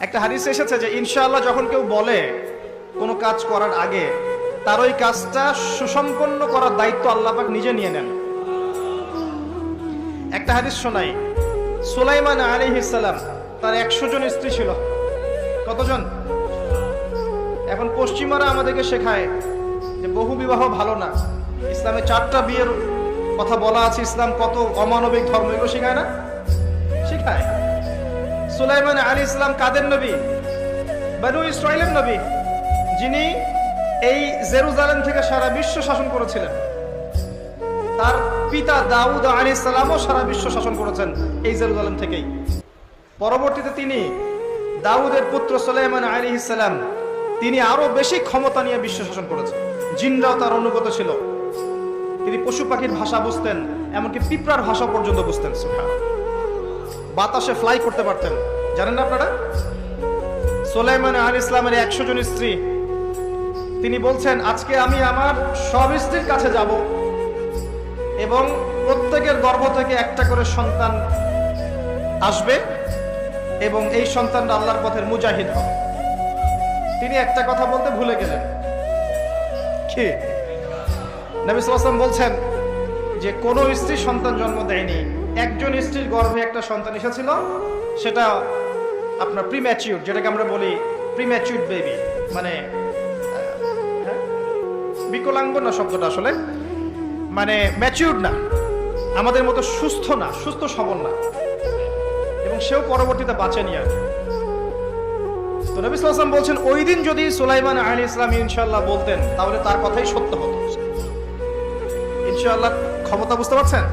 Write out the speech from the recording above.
একটা হাদিসে এসেছে যে ইনশাআল্লাহ যখন কেউ বলে কোনো কাজ করার আগে তার ওই কাজটা সুসম্পন্ন করার দায়িত্ব আল্লাহ পাক নিজে নিয়ে নেন। একটা হাদিস শোনাই, সুলাইমান আলাইহিস সালাম তার 100 জন স্ত্রী ছিল। কতজন? এখন পশ্চিমারা আমাদেরকে শেখায় যে বহু বিবাহ ভালো না, ইসলামে 4টা বিয়ের কথা বলা আছে, ইসলাম কত অমানবিক ধর্ম, এগুলো শেখায় না? শেখায়। সুলাইমান আলাইহিস সালাম কাদের নবী? বনু ইসরাইলের নবী, যিনি এই জেরুজালেম থেকে সারা বিশ্ব শাসন করেছিলেন। তার পিতা দাউদ আলাইহিস সালামও সারা বিশ্ব শাসন করেছেন এই জেরুজালেম থেকেই। পরবর্তীতে তিনি দাউদের পুত্র সুলাইমান আলাইহিস সালাম, তিনি আরো বেশি ক্ষমতা নিয়ে বিশ্ব শাসন করেছেন। জিনরাও তার অনুগত ছিল। তিনি পশু পাখির ভাষা বুঝতেন, এমনকি পিঁপড়ার ভাষা পর্যন্ত বুঝতেন। সুবহানাল্লাহ। বাতাসে ফ্লাই করতে পারতেন। জানেন না আপনারা? সুলাইমান আলাইহিস সালামের 100 জন স্ত্রী, তিনি বলছেন আজকে আমি আমার সব স্ত্রীর কাছে যাব এবং প্রত্যেকের গর্ভ থেকে একটা করে সন্তান আসবে এবং এই সন্তানরা আল্লাহর পথের মুজাহিদ হবে। তিনি একটা কথা বলতে ভুলে গেলেন। কি? নবী সাল্লাল্লাহু আলাইহি ওয়াসাল্লাম বলছেন যে কোন স্ত্রী সন্তান জন্ম দেয়নি, একজন স্ত্রীর গর্ভে একটা সন্তান এসেছিল, সেটা আপনার প্রিম্যাচিউর, যেটাকে আমরা বলি প্রিম্যাচিউর বেবি, মানে বিকলাঙ্গ না শব্দটা, আসলে মানে ম্যাচিউর না, আমাদের মতো সুস্থ না, সুস্থ সবল না, এবং সেও পরবর্তীতে বাঁচেনি আর। তো নবী সাল্লাল্লাহু আলাইহি ওয়াসাল্লাম বলছেন ওই দিন যদি সুলাইমান আলাইহিস সালাম ইনশাআল্লাহ বলতেন তাহলে তার কথাই সত্য হতো। ইনশাআল্লাহ ক্ষমতা বুঝতে পারছেন?